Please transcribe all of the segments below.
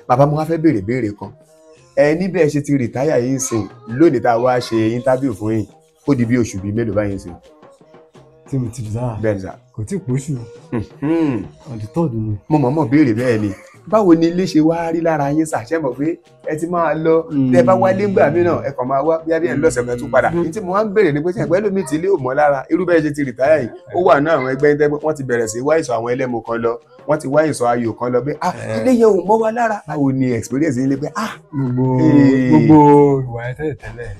Bàbá mo wá fẹ́ béèrè kan. Ẹ níbẹ̀ ṣe ti rìtáyà yìí sìn lónìí tá a wá ṣe interview fún yín. Ó di bí oṣù bíi mélòó báyìí sìn. Tí mo ti rìtáyà. Bẹ́ẹ̀ni sà. Kò tí ì póṣù. On the third ni. Mo mọ̀ọ́mọ̀ béèrè bẹ́ẹ̀ ni. Báwo ni ilé ṣe wá rí lára yín sà? Ṣé mọ̀ pé ẹ ti máa lọ tẹ́ bá wálé ńgbà mí náà ẹ kàn máa wá bí abíyẹn lọ́sẹ̀ kan tún padà. Ní tí mo wá ń béèrè ni pé ṣé ẹgbẹ́ lómi ti ilé ò mọ́ lára irú bẹ́ẹ̀ ṣe ti rìtáyà yìí. Ó wà náà àwọn ẹgbẹ́ tẹ́ wọ́n ti bẹ̀rẹ̀ sí wá ìsọ̀ àwọn ẹlẹ́mu kan lọ. Wọ́n ti wá ìsọ̀ ayò kan lọ pé ilé yẹn ò mọ́ wa lára. Báwo ni experience yín lé pé gbogbo ìwà ẹ̀ tẹ́lẹ̀.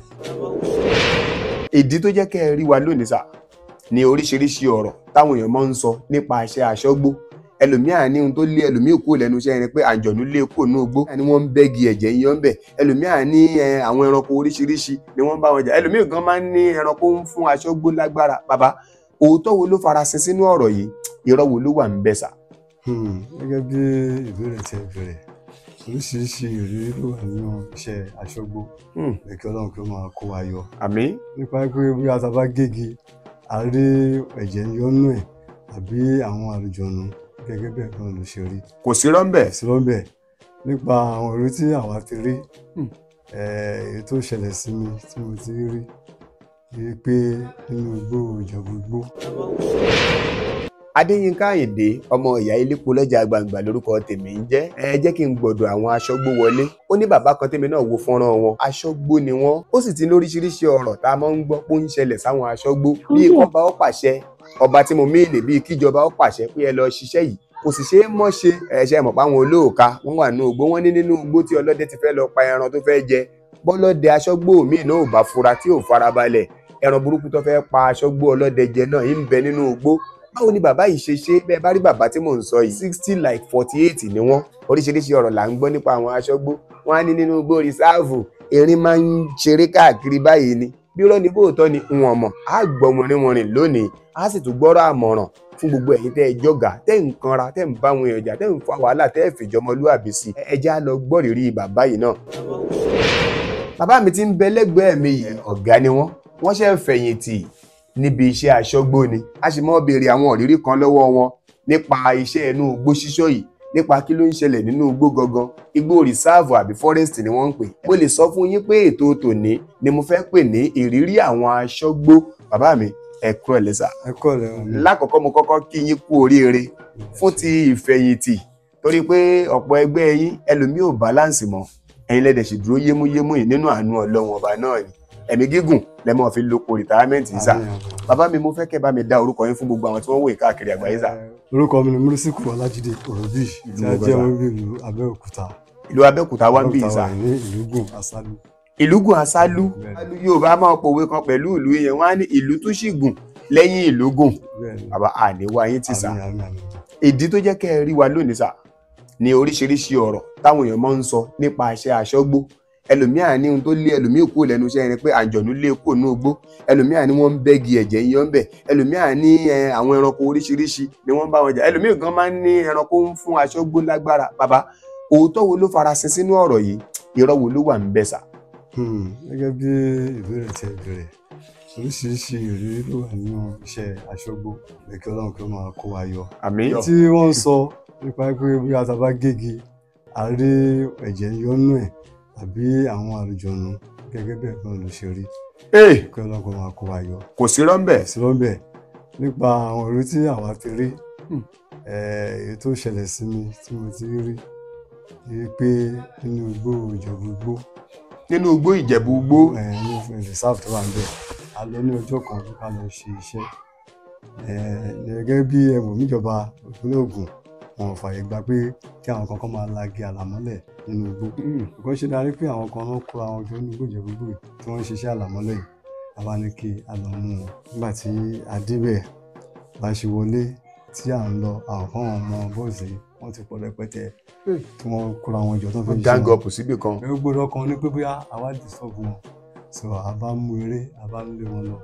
Ìdí tó jẹ́ kẹ́ ẹ rí wa lónìí sà ni oríṣiríṣi ọ̀rọ̀ táwọn èèyàn máa ń sọ nípa iṣẹ́ aṣọ́gbó. Ẹlòmíà ní ohun tó lé ẹlòmíì kúrò lẹ́nu iṣẹ́ yẹn pé àǹjọ̀nú lé kúrò ní igbó ni wọ́n ń bẹ́gi ẹ̀jẹ̀ yíyan ń bẹ̀. Ẹlòmíà ní àwọn ẹranko oríṣiríṣi ni wọ́n bá wọn jà. Ẹlòmíì gan máa ń ní ẹranko ń fún aṣọ́gbó lágbára. Bàbá òótọ́ wo ló farasin sínú ọ̀rọ̀ yìí? Irọ́ wo ló wà ń bẹ̀ sà? Gẹ́gẹ́ bí ìbéèrè tí ẹ bẹ̀rẹ̀ oríṣiríṣi ìrírí ló wà nínú iṣẹ́ aṣọ́gbó. Kí Ọlọ́run kí ó máa kó wa yọ. Àmín. Nípa pé bí a bá gégi a rí ẹ̀jẹ̀ yọnú ẹ̀ àbí àwọn àlùjọ̀nù gẹ́gẹ́ bẹ́ẹ̀ náà ló ṣe rí. Kò sí rọ́ńbẹ̀. Sí rọ́ńbẹ̀ nípa àwọn ìrírí tí àwa ti rí èyí tó ṣẹlẹ̀ sí mi tí mo ti rí ni pé nínú igbó Ìjẹ̀bú-Igbó. Adéyínká Àyìndé ọmọ ìyá ilépo lọ́jà gbangba lórúkọ tèmi ń jẹ́. Ẹ jẹ́ kí n gbọ́dọ̀ àwọn aṣọ́gbó wọlé. Ó ní bàbá kan tèmi náà wo fọ́nrán wọn. Aṣọ́gbó ni wọ́n. Ó sì ti lóríṣiríṣi ọ̀rọ̀ tá a máa ń gbọ́ pé ó ń ṣẹlẹ̀ sáwọn aṣọ́gbó. Bí ọba ó pàṣẹ, ọba tí mo mìíní bíi kíjọba ó pàṣẹ pé ẹ lọ ṣiṣẹ́ yìí. Kò sì ṣe é mọ́ ṣe. Ṣe mọ̀ pé àwọn olóòka wọ́n wà nínú igbó. Wọ́n ní nínú igbó tí ọlọ́dẹ ti fẹ́ lọ pa ẹran tó fẹ́ jẹ. Bọ́lọ́dẹ aṣọ́gbó míì náà ò bá fura tí ò farabalẹ̀. Ẹran burúkú tó fẹ́ pa aṣọ́gbó ọlọ́dẹ jẹ náà ń bẹ nínú igbó. Báwo ni bàbá yìí ṣe ṣe? Bẹ́ẹ̀ bá rí bàbá tí mò ń sọ yìí 60 like 48 ni wọ́n. Oríṣiríṣi ọ̀rọ̀ là ń gbọ́ nípa àwọn aṣọ́gbó. Wọ́n á ní nínú igbó rìsáàfù erin máa ń ṣeré káàkiri báyìí ni. Bí irọ́ ni bóòtọ́ ni wọ́n mọ̀. Á gbọ́ wọnrin lónìí. Á sì tún gbọ́rọ̀ àmọ̀ràn fún gbogbo ẹ̀yin tẹ́ ẹ jọ̀gà tẹ́ ń kanra tẹ́ ń bá àwọn èèyàn jà tẹ́ ń fa wàhálà tẹ́ ẹ fìjọmọlúàbí sí. Ẹ já lọ gbọ́ ìrírí bàbá yìí náà. Bàbá mi ti ń bẹ lẹ́gbẹ̀ẹ́ mi yìí ọ̀gá ni wọ́n. Wọ́n ṣe fẹ̀yìntì níbi iṣẹ́ aṣọ́gbó ni. A sì mọ́ béèrè àwọn ìrírí kan lọ́wọ́ wọn nípa iṣẹ́ inú igbó ṣíṣọ́ yìí, nípa kí ló ń ṣẹlẹ̀ nínú igbó gangan. Igbó rìsáàvù àbí fọ́rẹ́sìtì ni wọ́n ń pè. Mo lè sọ fún yín pé ètò tòní ni mo fẹ́ pè ní ìrírí àwọn aṣọ́gbó. Bàbá mi ẹ kúrò lẹ́sà. Ẹ kúrò lẹ́wọ̀n. Lákọ̀ọ́kọ́ mo kọ́kọ́ kí yín kú oríire fún ti ìfẹ̀yìntì torí pé ọ̀pọ̀ ẹgbẹ́ yín ẹlòmíì ò báláǹsì mọ́. Ẹ̀yin lẹ́dẹ̀ sì dúró yémúyémú yìí nínú àánú Ọlọ́run ọba náà ni. Ẹ̀mí gígùn lẹ́mọ̀ fi lóko rìtáámẹ́ǹtì sà. Bàbá mi mo fẹ́ kẹ́ bá mi dá orúkọ yín fún gbogbo àwọn tí wọ́n wò káàkiri àgbáyé sà. Orúkọ mi ni Múrísíkù Ọlájídé Òròbí tí a jẹ́ ọmọ ìlú Abẹ́òkúta. Ìlú Abẹ́òkúta wá ń bí sà. Ní Ìlúgùn Asálú. Ìlúgùn Asálú. Yorùbá máa pòwe kan pẹ̀lú ìlú yẹn wọ́n á ní ìlú tó sì gùn lẹ́yìn Ìlúgùn. Bàbá àníwá yín ti sà. Ìdí tó jẹ́ kẹ́ ẹ rí wa lónìí sà ni oríṣiríṣi ọ̀rọ̀ táwọn èèyàn máa ń sọ nípa iṣẹ́ aṣọ́gbó. Ẹlòmíà ní ohun tó lé ẹlòmíì kúrò lẹ́nu iṣẹ́ yẹn pé àǹjọ̀nú lé kúrò ní igbó. Ẹlòmíà ní wọ́n ń bẹ́gi ẹ̀jẹ̀ yíyan ń bẹ̀. Ẹlòmíà ní àwọn ẹranko oríṣiríṣi ni wọ́n bá wọn jà. Ẹlòmíì gan máa ń ní ẹranko ń fún aṣọ́gbó lágbára. Bàbá òótọ́ wo ló farasin sínú ọ̀rọ̀ yìí? Irọ́ wo ló wà ń bẹ̀ sà? Gẹ́gẹ́ bí ìbéèrè tí ẹ bẹ̀rẹ̀ oríṣiríṣi ìrírí ló wà nínú iṣẹ́ aṣọ́gbó. Kí Ọlọ́run kí ó máa kó wa yọ. Àmín. Tí wọ́n sọ nípa pé bí a bá gégi a rí ẹ̀jẹ̀ yọnú ẹ̀ àbí àwọn àlùjọ̀nù gẹ́gẹ́ bẹ́ẹ̀ náà ló ṣe rí. Kí Ọlọ́run kó máa kó wa yọ. Kò sí rọ́ńbẹ̀. Sí rọ́ńbẹ̀ nípa àwọn ìrírí tí àwa ti rí èyí tó ṣẹlẹ̀ sí mi tí mo ti rí ni pé nínú igbó Ìjẹ̀bú-Igbó. Nínú igbó Ìjẹ̀bú-Igbó. Ní rìsáàfù tó wà ń bẹ̀. A lọ ní ọjọ́ kan ká lọ ṣe iṣẹ́. Gẹ́gẹ́ bí ẹ̀wọ̀n níjọba ìpínlẹ̀ Ògùn wọn ò fààyè gbà pé kí àwọn kankan máa lagi àlàmọ́lẹ̀ nínú igbó. Nǹkan ṣe darí pé àwọn kan náà kó àwọn jọ nínú igbó Ìjẹ̀bú-Igbó tí wọ́n ń ṣiṣẹ́ àlàmọ́lẹ̀ yìí. A wá ní kí a lọ mú wọn. Nígbà tí a débẹ̀ bá ṣe wọlé tí à ń lọ àwọn kan ọmọ bọ́ọ̀sì wọ́n ti pọ̀ rẹpẹtẹ tí wọ́n kóra wọn jọ tó fẹ́ ṣe. Gang up síbì kan. Gbogbo ọkàn ní pé bóyá àwa disturb wọn. So a bá mú eré a bá ń lé wọn lọ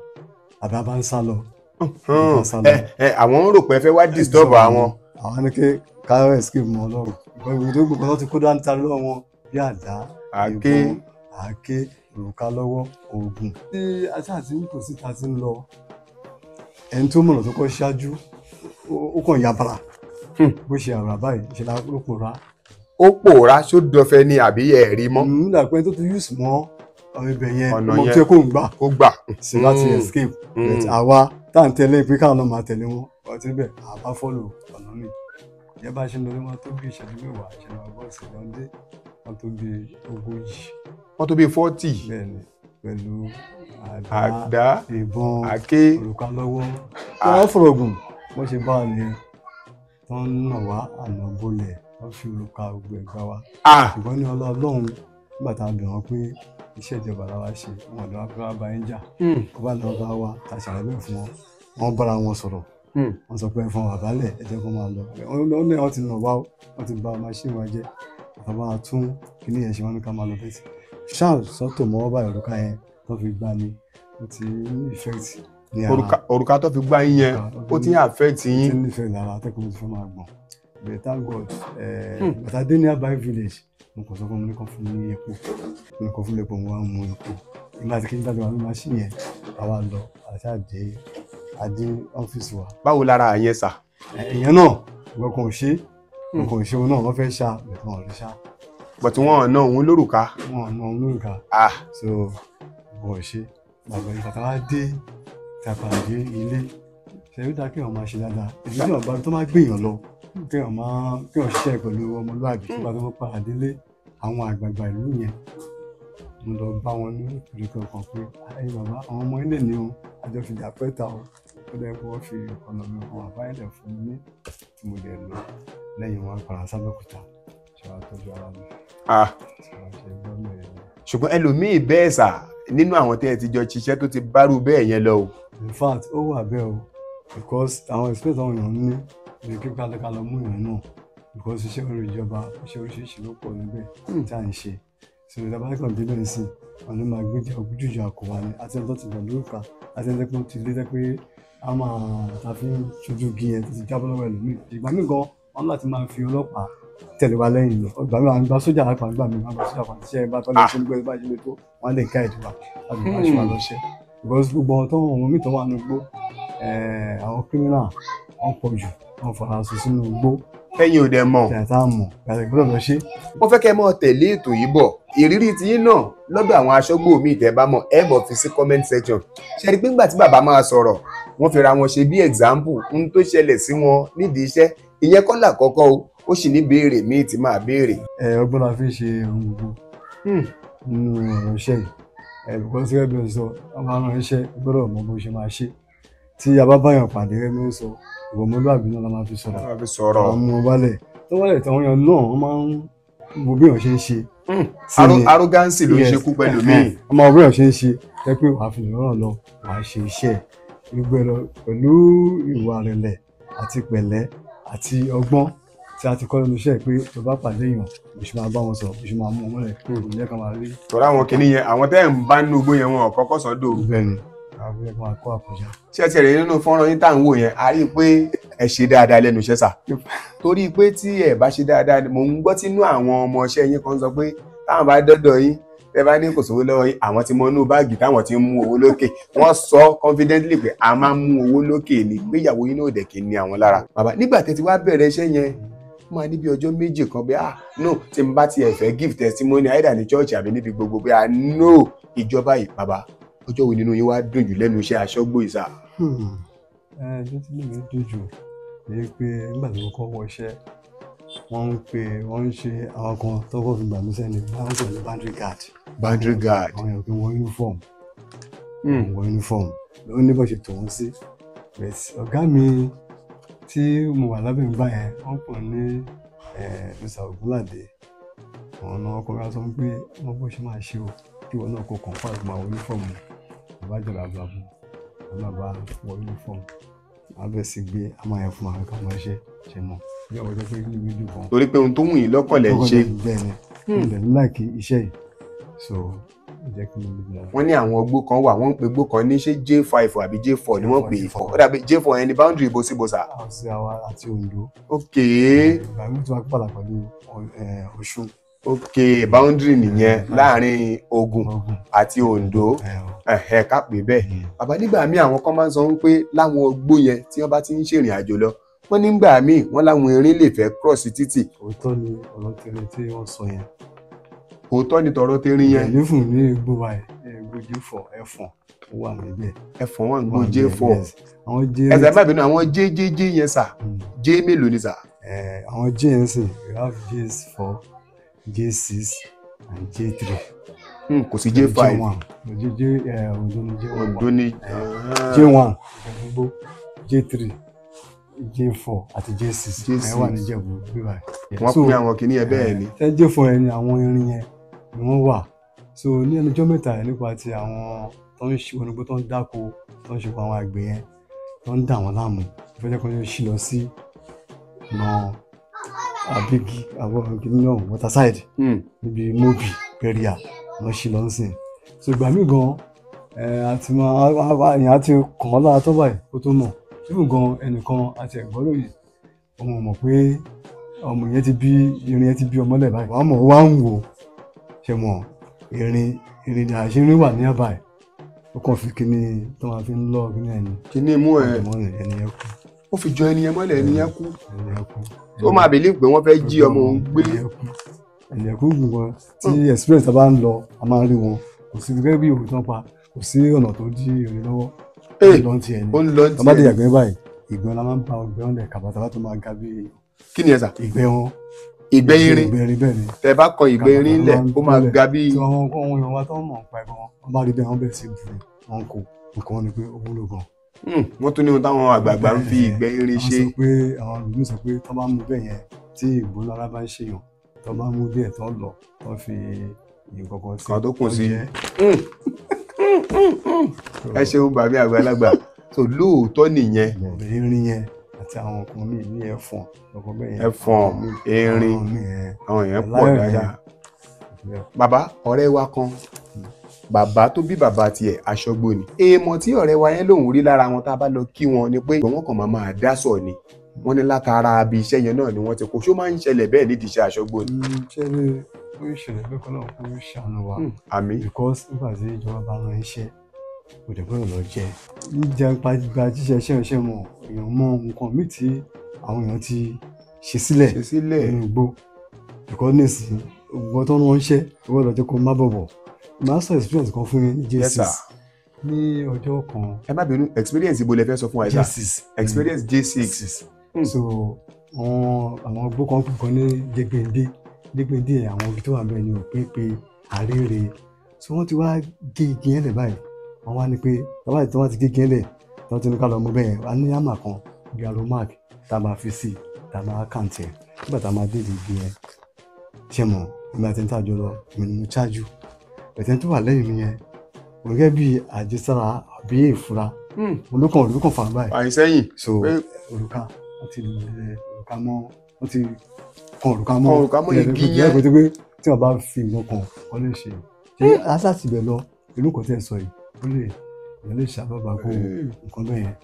àbí a bá ń sá lọ. Àwọn ń rò pé ẹ fẹ́ wá disturb àwọn. Àwọn ní kí káyọ̀ escape mọ́ Ọlọ́run. Ìgbà gbogbo tó ti kó dání ta lọ́wọ́ wọn bí àdá, àáké, òrùka lọ́wọ́, oògùn. Tí aṣáà ti ń tò síta ti ń lọ ẹni tó mọ̀nà tó kọ́ ṣáájú ó kàn yabara bó ṣe àrà báyìí ṣe ló pòórá ó pòórá ṣó dọ̀fẹ́ ni àbí ẹ̀rí mọ́. nígbà pé tó ti use mọ́ ibẹ̀ yẹn Ọ̀nà ọmọ yẹn. tí ó kò ń gbà ó gbà. sí láti escape but àwa tá à ń tẹ̀lé pé káwọn náà máa tẹ̀lé wọn ọtí bẹ́ẹ̀ àbá fọ́lò ọ̀nà mi ìyẹn bá ṣe ń lọ wọn tó bí ìṣẹ́jú mẹ́wàá ìṣẹ́jú bọ́ọ̀sì lọ́ndé wọn tó bí 40 wọ́n tó bí 40. bẹ́ẹ̀ ni pẹ̀lú àdá ìbọn àké. òrùka lọ́wọ́ wọ́n fọ̀rọ̀ gùn wọ́n ṣe bá a nìyẹn tó ń nà wá àná bolẹ̀ wọ́n fi òrùka gbogbo ẹ̀gbá wa ṣùgbọ́n ní ọlọ́run nígbà tá a bẹ̀ wọ́n pé iṣẹ́ ìjọba la wá ṣe wọn lọ́wọ́ pé wọ́n bá ń jà wọ́n bá lọ́wọ́ bá wa ta ṣàlàyé fún wọn wọ́n bára wọn sọ̀rọ̀ wọ́n sọ pé ẹ̀fọn wà bálẹ̀ ẹ jẹ́ kó máa lọ wọ́n ti nà wá wọ́n ti bà máṣíìnì wa jẹ́ àtàwọn àtún kíní yẹn ṣe wọ́n ní ká máa lọ bẹ́ẹ̀ sí ṣáà sọ́tò mọ́wọ́ báyìí òrùka yẹn tó fi gbá ni ó ti ní effect ní ara òrùka tó fi gbá yín yẹn ó ti ń affect yín. ó ti ní effect lára atẹ́kùn ti fẹ́ máa gbọ̀n but thank God bàtà dé nearby village mo kàn sọ fún mi ní kan fún mi ní epo mo kàn fún mi epo mo wá mú epo ìgbà tí kejì bá ti wà ní machine yẹn àwa lọ àti àdé ọ́fíìsì wa. báwo lára yẹn sà. ìyẹn náà ìwọ kan ò ṣe òun náà wọ́n fẹ́ ṣá bẹ̀tẹ̀ wọn ò lè ṣá. bọ̀tí wọn náà òun lórùka. wọn náà òun lórùka. so wọn ò ṣe bàbá ìfàtà wa dé tàpàdé ilé ṣẹ̀rí dá kéèyàn máa ṣe dáadáa èyí tí wọn bá tó máa gbèyàn lọ kéèyàn ṣiṣẹ́ pẹ̀lú ọmọlúwàbí tó bá tó máa padà délé àwọn àgbààgbà ìlú yẹn mo lọ bá wọn ní ìpínlẹ̀ kan pé ẹ̀yin bàbá àwọn ọmọ ilé ni o àjọ fìjà pẹ́ta o ó dẹ́ kó wọ́n fi ọ̀nà mi kan àbáyẹ̀dẹ̀ fún mi ní tí mo dẹ̀ lọ lẹ́yìn wọn padà sábẹ́kúta ṣe wá tọ́jú ara mi. ṣùgbọ́n ẹlòmíì bẹ́ẹ̀ sà nínú àwọn tẹ́ ẹ ti jọ ṣiṣẹ́ tó ti bárù bẹ́ẹ̀ yẹn lọ o. in fact ó wà bẹ́ẹ̀ o because àwọn expect àwọn èèyàn ní ní kí kálíkà lọ mú èèyàn náà because iṣẹ́ orí ìjọba iṣẹ́ oríṣiríṣi ló pọ̀ níbẹ̀ tí à ń ṣe so ìjọba kan débẹ̀ sí wọn ló máa gbéjà ojújù àkọ́wá ni àti ẹni tó ti bẹ̀ lórúkà àti ẹni tó ti lé pé a máa tàfi ṣojú bí ẹ tó ti jábọ́ lọ́wọ́ ẹlòmíì ìgbà míì gan wọn láti máa fi ọlọ́pàá tẹ̀lé wa lẹ́yìn lọ ìgbà míì àwọn ìgbà sójà lápá ìgbà míì wọn gba sójà kan tíṣẹ́ bá tọ́lẹ̀ ṣe nígbà bá ṣe lè tó wọn lè ká ìdíwà láti máa ṣe wà lọ́ṣẹ́ because gbogbo ọ̀tọ́ ọmọ mi tó wà ní gbó àwọn criminal wọn pọ̀ jù wọn fara sọ sínú gbó ẹ̀yin ò dẹ̀ mọ̀. tẹ̀tà mọ̀ gbàgbé gbọ́dọ̀ lọ ṣe. wọ́n fẹ́ kẹ́ ẹ mọ̀ tẹ̀lé ètò yìí bọ̀ ìrírí tiyín náà lọ́dọ̀ àwọn aṣọ́gbó mi tẹ́ bá mọ̀ ẹ mọ̀ fi sí comment section ṣe rí pé ńgbà tí bàbá máa sọ̀rọ̀ wọ́n fi ra wọn ṣe bí example ohun tó ṣẹlẹ̀ sí wọn nídìí iṣẹ́ ìyẹn kọ́ làkọ́kọ́ o ó sì ní béèrè míì tí máa béèrè. ọgbọ́n la fi ṣe ohun gbogbo nínú ọ̀rọ̀ iṣẹ́ yìí because gẹ́gẹ́ bí o sọ ọmọ àwọn iṣẹ́ gbọ́dọ̀ mọ bó ṣe máa ṣe tí a bá báyàn pàdé rẹ ló sọ ìwọ̀mọlúàbí náà la máa fi sọ̀rọ̀ àwọn ọmọ wálẹ̀ tó wálẹ̀ tí àwọn èèyàn náà wọ́n máa ń wo bí èèyàn ṣe ń ṣe. arrogance ló ń ṣekú pẹ̀lú mi. ọmọ bí èèyàn ṣe ń ṣe jẹ́ pé wàá fi lọ́rọ̀ lọ wàá ṣe iṣẹ́ gbogbo ẹ̀ lọ pẹ̀lú ìwà rẹ̀lẹ̀ àti pẹ̀lẹ́ àti ọgbọ́n tí a ti kọ́ lẹ́nu iṣẹ́ pé tó bá pàdé èèyàn bó ṣe máa bá wọn sọ̀rọ̀ bó ṣe máa mú wọn rẹ̀ kó ìyẹn kan máa rí. tọ́lá àwọn kìnìún yẹn àwọn tẹ́ ẹ̀ ń bá nínú igbó yẹn wọn kọ́kọ́ sọ́dọ̀. bẹ́ẹ̀ni àwọn ẹgbẹ́ máa kó àkọjá. ṣé ẹ ti rẹ̀ nínú fọ́nrán yín tá à ń wò yẹn a rí i pé ẹ ṣe dáadáa lẹ́nu iṣẹ́ sà. torí pé tí ẹ bá ṣe dáadáa mò ń gbọ́ tínú àwọn ọmọọṣẹ́ yín kan sọ pé táwọn bá dọ́dọ̀ yín tẹ bá ní kò sówó lọ́wọ́ yín àwọn ti mọ inú báàgì táwọn ti ń mú owó lókè wọ́n sọ confidently pé a máa ń mú owó lókè ní gbéyàwó yín náà dẹ̀ kì í ní àwọn lára. bàbá nígbà tẹ́ ti wá bẹ̀rẹ̀ iṣẹ́ yẹn máa níbi ọjọ́ méjì kan bí no tí n bá tiẹ̀ fẹ́ give testimony either ní church àbí níbi gbogbo bí no ìjọba yìí bàbá ọjọ́ wo nínú yín wá dùn jù lẹ́nu iṣẹ́ aṣọ́gbó ìsà. ẹjọ́ tí lèmi dùn jù ni pé nígbà tí mo kọ́ wọ iṣẹ́ wọ́n ń ṣe àwọn kan tọ́kọ̀ fi gbà mí sẹ́ni wọ́n sọ ní boundary guard. boundary guard. àwọn èèyàn kì í wọ uniform. wọ uniform ló ní bó ṣe tò wọ́n sí. ọ̀gá mi tí mo wà lábẹ́ mi báyẹn wọ́n pọ̀ ní Mr. Ogunlade àwọn náà ọkùnrin aṣọ pé wọ́n bó ṣe máa ṣe o kí wọ́n náà kó kọ̀ǹpá àgbà wọ uniform àbájọba àbúrò àbábá wọ uniform abẹ́ sì gbé amáyẹ fún àwọn kan máa ṣe mọ́ bí ọ̀rọ̀ jẹ́ pé ní méjì kan. torí pé ohun tó wù yín lọ́kàn lẹ́ ń ṣe. bẹ́ẹ̀ ni mo lè ní láìkí iṣẹ́ yìí so jẹ́ kí n lè bí i. wọ́n ní àwọn igbó kan wà wọ́n ń pe igbó kan ní ṣé J5 àbí J4 ni wọ́n pè é ó dàbí J4 yẹn ní boundary ìbòsíbòsà. àti àwa àti Ondo. ok. ìgbà mi tí wọ́n pàdà pẹ̀lú Ọ̀ṣun. ok boundary nìyẹn láàrin Ògùn àti Ondo ká pè bẹ́ẹ̀. bàbá nígbà míì àwọn kan máa ń sọ pé láwọn igbó yẹn tí wọ́n bá ti ń ṣèrìn àjò lọ wọ́n nígbà míì wọ́n láwọn erin lè fẹ́ cross títì. òótọ́ ni ọ̀rọ̀ tẹ̀lé tí wọ́n sọ yẹn. òótọ́ ni tọ̀rọ̀ tẹ̀rín yẹn. ní fún ní igbó wa gbòjé fọ ẹ̀fọ̀n ó wà níbẹ̀. ẹ̀fọ̀n wọn gbòjé fọ. àwọn jẹ́ ẹ̀sẹ̀ má bínú àwọn jẹ́jẹ́jẹ́ yẹn sà jẹ́ mélòó ni sà. àwọn jẹ́ yẹn sìn we have J4 J6 and J3. kò sí J5. Ondo ni J1 gbogbo J3 J4 àti J6 ẹ wà ní Ìjẹ̀bú bíbá. wọ́n pín àwọn kìíní yẹn bẹ́ẹ̀ ni. J4 yẹn ni àwọn irin yẹn ni wọ́n wà. so ní ẹnujọ́ mẹ́ta yẹn nípa ti àwọn tó ń ṣe onígbó tó ń dáko tó ń ṣe àwọn àgbẹ̀ yẹn tó ń dà wọ́n láàmú ìfẹ́jẹ́ kan yóò ṣì lọ sí ọ̀nà Abigi àwọn kìíní náà Waterside níbi Mobi Peria wọ́n ṣì lọ ń sìn. so ìgbà míì gan àti èèyàn àti kàn án lára tó báyìí kó tó mọ̀ fífún gan ẹnìkan àti ẹ̀gbọ́n lóye ọmọ mọ̀ pé ọmọ yẹn ti bí irin yẹn ti bí ọmọlẹ̀ báyìí wàá mọ̀ wá ń wò ṣe mọ̀ irin àṣírí wà ní àbáyé ó kàn fi kíní tó máa fi ń lọ kíní ẹni. kíní mú ẹni yẹn kú. ó fi jọ ẹni yẹn mọ́lẹ̀ ẹni yẹn kú. ó máa bèlí pé wọ́n fẹ́ jí ọmọ òun gbé. ẹni yẹn kú gbùngbọ́n tí experience tá bá ń lọ a máa ń rí wọn kò sí gẹ́gẹ́ bí òun tán pa kò sí ọ̀nà tó dí irin lọ́wọ́. ó ń lọ ti ẹni. tọ́mádé yàgbẹ́ báyìí ìgbẹ́ la máa ń bá ọgbẹ́ wọn lẹ̀ kàbàtà tó máa ga bí. kí ni ẹ sà. ìgbẹ́ wọn. ìgbẹ́ irin bẹ́ẹ̀ ni. tẹ bá kọ ìgbẹ́ irin lẹ̀ ó máa ga bí. tí wọ́n èèyàn wa tó mọ̀ nípa ẹ̀gbọ́n wọn bá rí bẹ́ẹ̀ wọ́n bẹ̀rẹ̀ sí bù wọn kò nǹkan wọn ni pé ó wúlò gan. wọ́n tún ní ohun táwọn àgbààgbà ń fi ìgbẹ́ irin ṣe. àwọn olùdókòwò sọ pé tó bá mú bẹ́ẹ̀ yẹn tí ìgbónára bá ń ṣèyàn tó bá mú bẹ́ẹ̀ tó lọ tó fi ìkọ̀kọ̀ sí. kan tó kùn sí. ẹ ṣeun bàbí àgbàlagbà tó lóòótọ́ nìyẹn. irin yẹn àti àwọn nǹkan míì ní ẹ̀fọ̀n lọ́kọ̀ bẹ́ẹ̀ yẹn. ẹ̀fọ̀n erin àwọn èèyàn pọ̀ dáadáa. bàbá ọ̀rẹ́ wa kan bàbá tó bí bàbá tiẹ̀ aṣọ́gbó ni. èèmọ̀ tí ọ̀rẹ́ wa yẹn lòun rí lára wọn tá a bá lọ kí wọn ni pé wọ́n kàn máa dá sọ̀ ni wọ́n ní látara abi iṣẹ́ yẹn náà ni wọ́n ti kó ṣó máa ń ṣẹlẹ̀ bẹ́ẹ̀ nídìí iṣẹ́ aṣọ́gbó ni. ṣẹlẹ̀ ó ń ṣẹlẹ̀ bẹ́ẹ̀ kan náà kó ṣàánú wa. àmín. because nígbà tí ìjọba bá rán iṣẹ́ kò dẹ̀ gbọ́dọ̀ lọ jẹ́. jíjẹ gba jíṣẹ́ iṣẹ́ mọ̀ èèyàn mọ nǹkan míì tí àwọn èèyàn ti ṣe sílẹ̀ nínú igbó. because nísìnyí gbogbo tó ń wọ́n ṣẹ́ gbọ́dọ̀ lọ jẹ́ kó má bọ̀bọ̀. master experience kan fún mi ní J6 ní ọjọ́ kan. ẹ má bínú experience ibo lẹ fẹ́ sọ fún wa ìgbà J6 experience J6. so àwọn igbó kan kù kan ní Dégbèndé àwọn ibi tó wà bẹ́ẹ̀ ni Òpépé Àrèrè so wọ́n ti wá gé igi yẹn lẹ̀ báyìí wọ́n wá ní pé bàbá tí wọ́n ti gé igi yẹn lẹ̀ tí wọ́n ti ní ká lọ mú bẹ́ẹ̀ wá ní àmà kan bí aromark tá a máa fi sí tá a máa kàǹtì ẹ̀ nígbà tá a máa dé igi yẹn ṣe mọ̀ ìgbà tí n tàjọ lọ mi ni mo ṣáájú ẹ̀tẹ̀ tó wà lẹ́yìn mi yẹn mo gẹ́gẹ́ bí àjẹsára àbí ìfura olùkàn fà báyìí. àìsẹ́yìn. so òrùka wọ́n ti òrùka mọ́ wọ́n ti kan òrùka mọ́ igi yẹn. pé tí wọ́n bá fi ìwọ̀n kan wọ́n lè ṣe ṣé aláṣàtì bẹ̀ lọ ìlú kan tẹ̀ sọ yìí ó lè èèyàn lè ṣàbàbà kó nǹkan bẹ́ẹ̀ yẹn.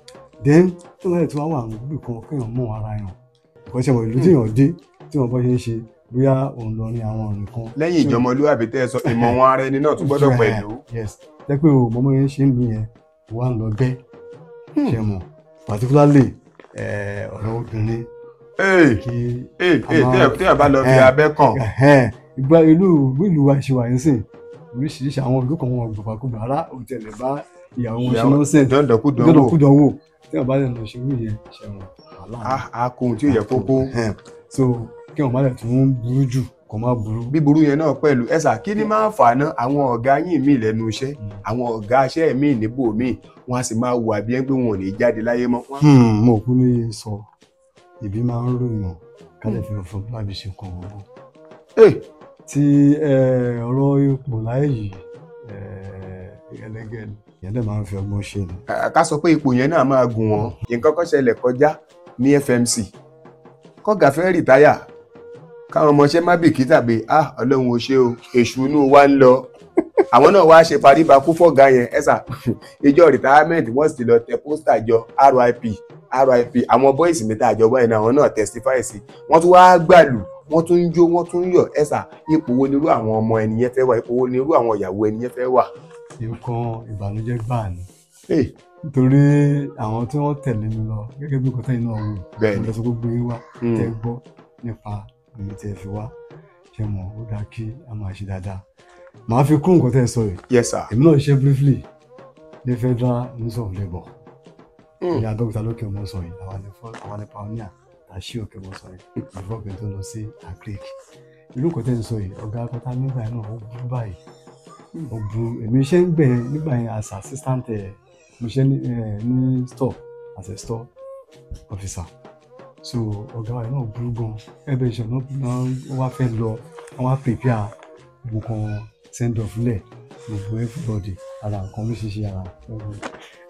then tí wọ́n lè tí wọ́n wà níbi kan kéèyàn mọ̀ ara yàn nǹkan ṣe mọ̀ ìlú tí èèyàn dé tí wọ́n bọ́ ṣe ń ṣe bóyá òun lọ ní àwọn ọ̀rìn kan. lẹ́yìn ìjọmọlúwàbí tẹ́ ẹ sọ ìmọ̀ wọn ara ẹni náà tún gbọ́dọ̀ pẹ̀lú. yes jẹ́ pé o mọ́mọ́ yẹn ṣe ń lu yẹn wà ń lọ bẹ́ ṣe mọ̀ particularly ọ̀rọ̀ obìnrin. tí a bá lọ fi abẹ́ kàn. ìgbà ìlú wa ṣe wà yín sìn oríṣiríṣi àwọn ìlú kan wọn gbàgbà rárá òtẹ̀lẹ̀ bá ìyàwó wọn ṣe náà sẹ̀ dọ́dọ̀kúdọ̀wò tí wọ́n bá lè lọ ṣe wí yẹn ṣe wọn. a kò tí ò yẹ kókó. so kí wọn má lè tún burú jù kò má burú. bíburú yẹn náà pẹ̀lú ẹ̀sà kí ni máa ń fà ná àwọn ọ̀gá yín míì lẹ́nu iṣẹ́ àwọn ọ̀gá iṣẹ́ míì níbò míì wọ́n á sì máa wù àbí ẹ́ pé wọn ò ní jáde láyé mọ́. mo kú ní sọ ìbí máa ń ròyìn kálẹ̀ fi fún lábí ṣe kàn wọ́n. tí ọ̀rọ̀ ipò láyé yìí ẹlẹ́gẹ́ yẹn dẹ̀ máa ń fi ọgbọ́n ṣe ni. ká sọ pé ipò yẹn náà máa gùn wọ́n nǹkan kan ṣẹlẹ̀ kọjá ní FMC kọ́gà fẹ́ rìtáyà káwọn ọmọọṣẹ́ má bìkítà pé ọlọ́run ò ṣe o èṣù inú wa ń lọ àwọn náà wá ṣe paríbakú fọ́gà yẹn ẹ̀sà ìjọ retirement wọ́n sì lọ tẹ pósítà jọ RIP àwọn bọ́ìsì mi tá àjọ báyìí náà àwọn náà testify sí wọ́n tún wá gbàlù wọ́n tún ń jó wọ́n tún ń yọ̀ ẹ̀sà ipò wo nírú àwọn ọmọ ẹnìyẹn fẹ́ wà ipò wo nírú àwọn ìyàwó ẹnìyẹn fẹ́ wà. nǹkan ìbànújẹ́ gbáà ni nítorí àwọn tí wọ́n tẹ̀lé mi lọ gẹ́gẹ́ bí kọ́tà iná wò Bẹ́ẹ̀ni. mo lọ sọ gbogbo yín wá tẹ́ gbọ́ nípa èmi tẹ́ fi wá ṣe mọ̀ ó dáa kí a máa ṣe dáadáa màá fi kún nǹkan tẹ́ ẹ sọ yìí yes sir. èmi náà ṣe briefly ní Federal Ministry of Labour ní Abẹ́òkúta lókè ọmọ sọ yìí àwọn ní pioneer tàṣí òkè ọmọ sọ yìí before kí n tó lọ sí agric irú nǹkan tẹ́ ẹ sọ yìí ọ̀gá akọ́tà nígbà yẹn náà ó burú báyìí ó burú èmi ṣe ń gbẹ̀ nígbà yẹn as assistant mo ṣe ní store as a store officer so ọ̀gá wa náà burú gan ẹbẹ̀ ìṣẹ̀ náà wá fẹ́ lọ wọ́n wá prepare gbogbo kan send off lẹ̀ gbogbo everybody ara nǹkan oríṣiríṣi ara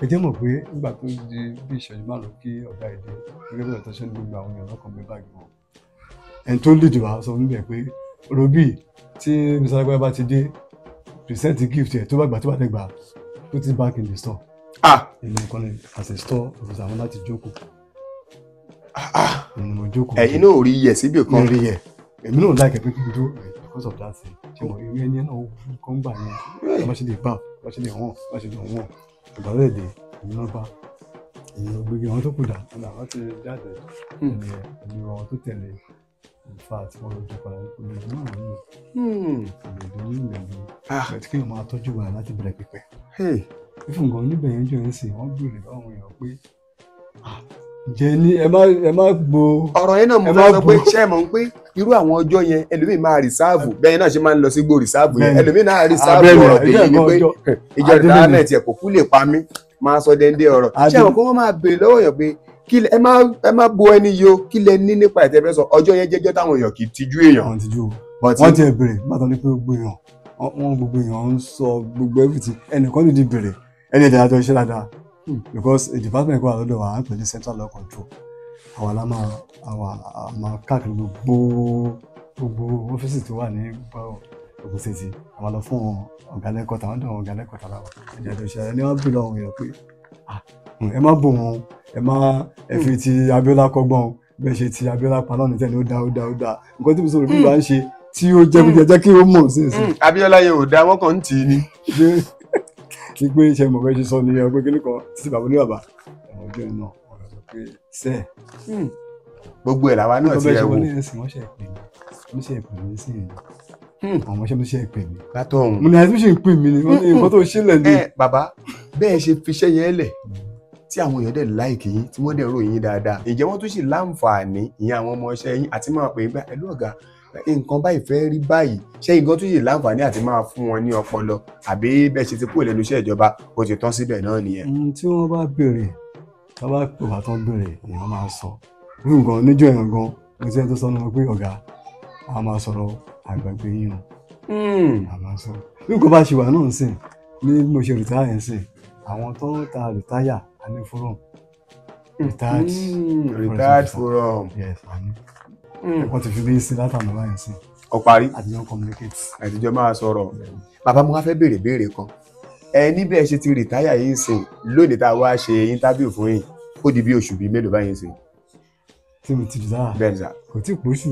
ẹ jẹ́ mọ̀ pé nígbà tó di bí ìṣẹ́jú márùn-ún kí ọ̀gá èdè gẹ́gẹ́ bí ọ̀tọ̀ ṣe ń gbogbo àwọn èèyàn lọ́kàn mi báàgì wọn ẹni tó lead wa sọ níbẹ̀ pé Robi tí Mr. Agbára bá ti dé present gift ẹ̀ tó bá gbà tó bá tẹ̀ gbà put it back in the store èmi nìkan ni as a store officer àwọn láti jókòó èmi mo jókòó ẹ̀yin náà ò rí iyẹ̀ síbì kan. rí ẹ̀ èmi náà láìpẹ́ pé kí n tó because of that thing ṣe mọ̀ ìwé ẹni náà kọ́ ń gbà yẹn bá ṣe lè bá bá ṣe lè wọ̀n bá ṣe lè wọ̀n ìgbà lóde dé èmi náà bá èmi náà gbégbé àwọn tó kù dà ọ̀nà àwọn ti jáde èmi àwọn tó tẹ̀lé ìfà àti wọn lójú padà ní olùdó náà nínú olùdó nínú ìlú bẹ́ẹ̀ tí kéèyàn máa tọ́jú wa láti bẹ̀rẹ̀ pípẹ́ fífún nǹkan níbẹ̀ yẹn jọ ẹ̀ ń sìn wọ́n béèrè báwọn èèyàn pé ǹjẹ́ ní ẹ má gbo. ọ̀rọ̀ yẹn náà mo fẹ́ sọ pé ṣé ẹ mọ̀ pé irú àwọn ọjọ́ yẹn ẹlòmíì máa rìsáàbù bẹ́ẹ̀ náà ṣe máa ń lọ sí gbó rìsáàbù yẹn ẹlòmíì náà rìsáàbù ọ̀rọ̀ tèmi ni pé ìjọ rìtáánẹ̀tì ẹ̀ kò kú lè pa mí máa sọ dẹ́ndé ọ̀rọ̀ ṣé àwọn kan wọ́n máa béèrè lọ́wọ́ yàn pé ẹ má bo ẹni yo kí lẹ ní nípa ìtẹ́fẹ́ sọ ọjọ́ yẹn jẹ́jọ́ táwọn èèyàn kì í tijú èèyàn. wọ́n ti ẹ̀ béèrè bàtà ní pé gbogbo èèyàn ń sọ gbogbo everything ẹnìkan lè di béèrè ẹni ẹ̀dá àjọ iṣẹ́ dáadáa because a department kọ́ àlọ́dọ̀ wa à ń pè ní central law control àwa la máa káàkiri gbogbo ọ́fíìsì tó wà ní Ògùn State àwa lọ fún ọ̀gá lẹ́kọ̀ọ́ tàwọn dàn ọ̀gá lẹ́kọ̀ọ́ tàwọn ẹ̀dá àjọ iṣẹ́ ẹni wọ́n bí lọ́wọ́ èèyàn pé ẹ má bò wọn ẹ má ẹ fi ti Abíọ́lá kọ́gbọ́n bẹ́ẹ̀ ṣe ti Abíọ́lá pa náà ní tẹ́lẹ̀ ó dá nǹkan tí mo sọ Robi bá ń ṣe tí ó jẹ́ kí ó mọ̀ sí ìsìn. Abíọ́lá yẹn ò dá wọ́n kàn ń tì í ni. kí pé ṣe mọ̀ bẹ́ẹ̀ ṣe sọ ní ọgbẹ́ kíní kan títí bàbá oníbàbá ẹ̀wọ̀n ọjọ́ iná ọ̀rọ̀ sọ pé sẹ́ẹ̀. gbogbo ẹ̀ làwa náà ti rẹ̀ wò. wọ́n ṣe ìpè mí sí i àwọn ọmọọṣẹ́ mi ṣe ìpè mí. látọ̀hún. mo ní àti ṣe ìpè mí ni wọ́n ní nǹkan tó ṣílẹ̀ ní. bàbá bẹ́ẹ̀ ṣe fiṣẹ́ yẹn lẹ̀ tí àwọn èèyàn dẹ̀ láìkì yín tí wọ́n dẹ̀ ròyìn yín dáadáa ǹjẹ́ wọ́n tún sì láǹfààní ìyẹn àwọn ọmọọṣẹ́ yín àti máa pè é bá ẹlú ọ̀gá nǹkan báyìí fẹ́ rí báyìí ṣé nǹkan tún yìí láǹfààní àti máa fún wọn ní ọpọlọ àbí bẹ́ẹ̀ ṣe ti kúrò lẹ́nu iṣẹ́ ìjọba ó ti tán síbẹ̀ náà nìyẹn. tí wọ́n bá béèrè tí wọ́n bá pè wá tán béèrè èèyàn máa sọ irú nǹkan níjọ́ èèyàn gan mo ti ẹ̀ tó sọ náà pé ọ̀gá a máa sọ̀rọ̀ àgbàgbé yín o a máa sọ bí nǹkan bá ṣe wà náà sìn ní mo ṣe rìtáyà yẹn sìn àwọn tó ń ta rìtáyà a ní forum retired forum yes àní wọ́n ti fi bí sí látàná báyìí sí. ó parí àtijọ́ communicate. àtijọ́ máa sọ̀rọ̀ bàbá mo wá fẹ́ béèrè kan ẹ níbẹ̀ ṣe ti rìtáyà yìí sìn lónìí tá a wá ṣe interview fún yín ó di bí oṣù bíi mélòó báyìí sìn. tí mo ti rìtáyà bẹ́ẹ̀ ni sà. kò tí ì pòṣù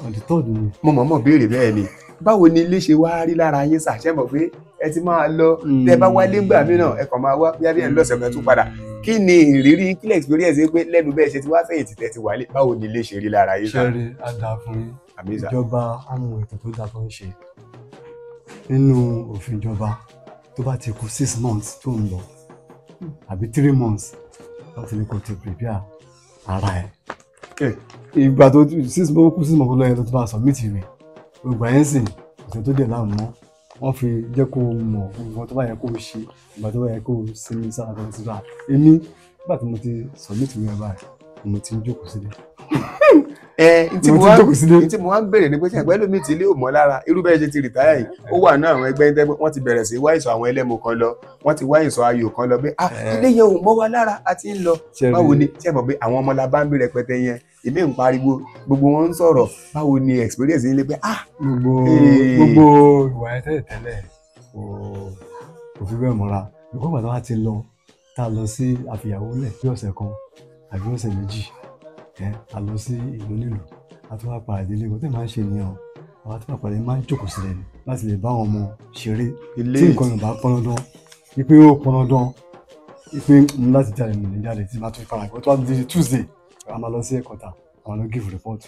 on the third ni. mo mọ̀ béèrè bẹ́ẹ̀ ni báwo ni ilé ṣe wá rí lára yín sà ṣé mọ̀ pé ẹ ti máa lọ tẹ bá wálé ńgbà mìíràn ẹ kàn máa wá bí ẹ lọ́sẹ̀ kan tún padà kí ni ìrírí kí lè experience pé lẹ́nu bẹ́ẹ̀ ṣe ti wá fẹ̀yìntì tẹ́ ti wálé báwo ni ilé ṣe rí lára yín sà. ṣẹ́rí àdá fún ìjọba àwọn ètò tó dáa tó ń ṣe nínú òfin ìjọba tó bá ti kù 6 months tó ń lọ àbí 3 months láti lè kó ti prepare ara ẹ̀. ìgbà tó 6 months lọ́yẹ̀ tó ti bá submit rẹ̀ gbogbo ẹ̀ ń sìn ìṣẹ́ tó dẹ̀ láàmú wọ́n fi jẹ́ kó mọ̀ nǹkan tó bá yẹ kó ṣe ìgbà tó bá yẹ kó sinmi sára tó ti rà èmi nígbà tí mo ti submit mi ẹ̀ báyìí mo ti ń jókòó sílẹ̀. ntí mo wá ń bèrè ni pé tí ẹgbẹ́ lómi ti ilé ò mọ́ lára irú bẹ́ẹ̀ ṣe ti rìtáyà yìí ó wà náà àwọn ẹgbẹ́ tẹ́ wọ́n ti bẹ̀rẹ̀ sí wá ìsọ̀ àwọn ẹlẹ́mu kan lọ wọ́n ti wá ìsọ̀ ayò kan lọ pé ilé yẹn ò mọ́ wa lára a ti ń lọ báwo ni tí ẹ mọ̀ pé àwọn ọmọ la bá ń bí rẹpẹtẹ yẹn èmi ń pariwo gbogbo wọn ń sọ̀rọ̀ báwo ni experience yín lé pé gbogbo ìwà ẹ̀ tẹ́lẹ̀ kò fi bẹ́ẹ̀ mọ́ra ìkó pàtó wá ti lọ tá a lọ sí àfìyàwó lẹ̀ bí ọ̀sẹ̀ kan àbí ọ̀sẹ̀ méjì a lọ sí ìlú nílùú àti wá padà délé kò tí máa ń ṣe nìyẹn o àwọn àti wá padà máa ń jókòó sílẹ̀ ni láti lè bá àwọn ọmọ ṣeré tí nǹkan yóò bá pọn dandan wípé ó pọn dandan ìpín láti jáde mi ní jáde tí máa tún fara pé tó wá di Tuesday a máa lọ sí ẹ̀kọ́ta a máa lọ give report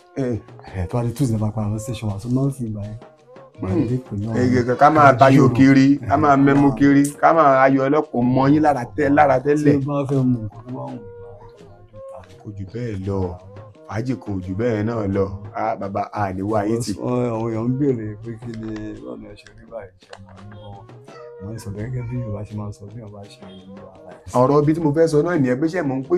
tó wá di Tuesday máa padà lọ station wa so máa ń fi ìgbà yẹn. ká máa tayò kiri ká máa mẹ́mú kiri ká máa ayọ̀ ọlọ́pọ̀ mọ́ yín lára tẹ́lẹ̀. tí o bá fẹ́ mú nǹkan tó bá wù kò jù bẹ́ẹ̀ lọ fàájì kò jù bẹ́ẹ̀ náà lọ bàbá àníwá yín ti. àwọn èèyàn ń béèrè pé kí ni lọ́nà ẹ̀ṣẹ̀ rí báyìí ṣe máa ń bọ̀ mo ń sọ gẹ́gẹ́ bí Yorùbá ṣe máa ń sọ bí Yorùbá ṣe ń lo ara ẹ̀. ọ̀rọ̀ ibi tí mo fẹ́ sọ náà nìyẹn pé ṣé mò ń pé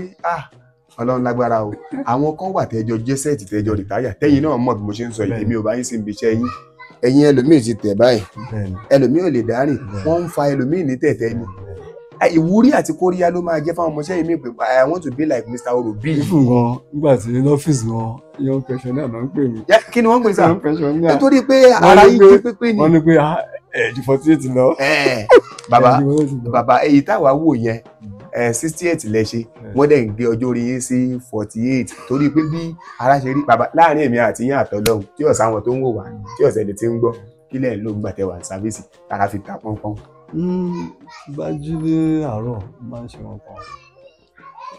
Ọlọ́run lágbára o àwọn kan wà tẹ́jọ jẹ́sẹ̀tì tẹ́jọ rìtáyà tẹ́yìn náà mọ̀ bí mo ṣe ń sọ yìí èmi ò bá yín sí ibi iṣẹ́ yín ẹ̀yin ẹlòmíì ti tẹ̀ báyìí ẹlòmíì ò lè dárìn wọ́n ń fa ẹlòmíì ní tẹ̀tẹ̀ ni ìwúrí àti kóríyá ló máa jẹ́ fáwọn ọmọọṣẹ́ yìí mi pé I want to be like Mr. Orobi. fún wọn nígbà tí lọ́fíìsì wọn young pensioner náà ń pè mí. kí ni wọ́n ń pè sá young pensioner nítorí pé ara yín jí pépé ni. wọ́n ní pé ẹ̀ẹ́dì 48 lọ. bàbá èyí táwa wò yẹn 68 lẹ ṣe wọ́n dẹ̀ ń gbé ọjọ́ orí yín sí 48 torí pé bí ara ṣe rí bàbá láàrin èmi àti yín àtọ́lọ́hún tí ọ̀sán àwọn tó ń wò wá tí ọ̀sẹ̀ ẹni tí ń gbọ́ kílẹ̀ ló ń gbàtẹ́ wà ní sáfíìsì ara fi ta pọ́npọ́n. bá jí ní àárọ̀ máa ń ṣe wọn kan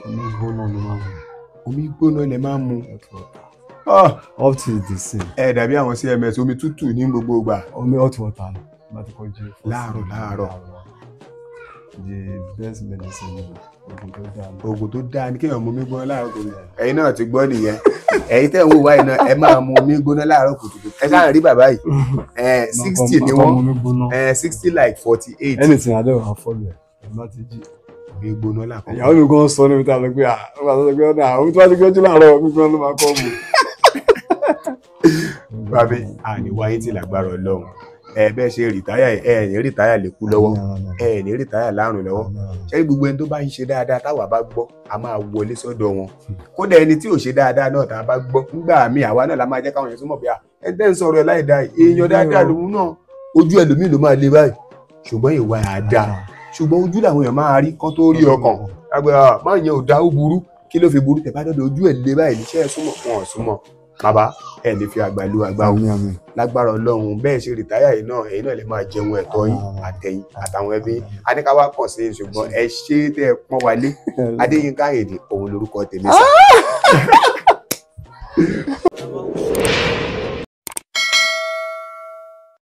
omi gbóná ló máa ń mu. omi gbóná lẹ máa ń mu. up till the same. ẹ dàbí àwọn CMS omi tútù ní gbogbo ìgbà. omi hot water ni bá ti kọ́ jí. láàárọ̀. the best medicine oògùn tó dáa ni kéèyàn mu omi gbóná láàárọ̀ kùtùkùtù. ẹ̀yin náà ti gbọ́ nìyẹn ẹ̀yin tẹ́ ń wò wáyé náà ẹ máa mu omi gbóná láàárọ̀ kùtùkùtù. ẹ sáà rí bàbá yìí 60 ni wọ́n 60 like 48. anything adé wà fọlù ẹ bá ti jí. omi gbóná láàkọ́. ìyàwó mi gan sọ níbi tá a lọ pé omi tó bá ti gbẹ́jú láàárọ̀ omi gbóná ló máa kọ́ mu. bàbá àníwáyé ti lágbára Ọlọ́run bẹ́ẹ̀ ṣe rìtáyà ní rìtáyà lè kú lọ́wọ́ ní rìtáyà lárùn lọ́wọ́ ṣé gbogbo ẹni tó bá ń ṣe dáadáa táwa bá gbọ́ a máa wọlé sọ́dọ̀ wọn kódà ẹni tí ò ṣe dáadáa náà tá a bá gbọ́ nígbà míì àwa náà la máa jẹ́ káwọn èèyàn súnmọ́ bí ẹ tẹ́ ń sọ̀rọ̀ ẹ̀ láì dáa èèyàn dáadáa lòun náà ojú ẹlòmíì ló máa le báyìí ṣùgbọ́n ìwà àdá ṣùgbọ́n ojú làwọn èèyàn máa rí kán tó rí ọkàn lágbára máa yẹn ò dá ó burú kí ló fi burú tẹ̀ bá dọ́dọ̀ ojú ẹ̀ le báyìí níṣẹ́ súnmọ́ wọn ò súnmọ́ bàbá ẹ lè fi àgbà lu àgbà o lágbára Ọlọ́run bẹ́ẹ̀ ṣe rìtáyà yìí náà ẹ̀yin náà lè máa jẹun ẹ̀tọ́ yín àtẹ̀yìn àtàwọn ẹbí adékáwá kàn sí ṣùgbọ́n ẹ ṣe tẹ́ ẹ pọ́n wálé Adéyínká Àyìndé òun lorúkọ tèmi sá.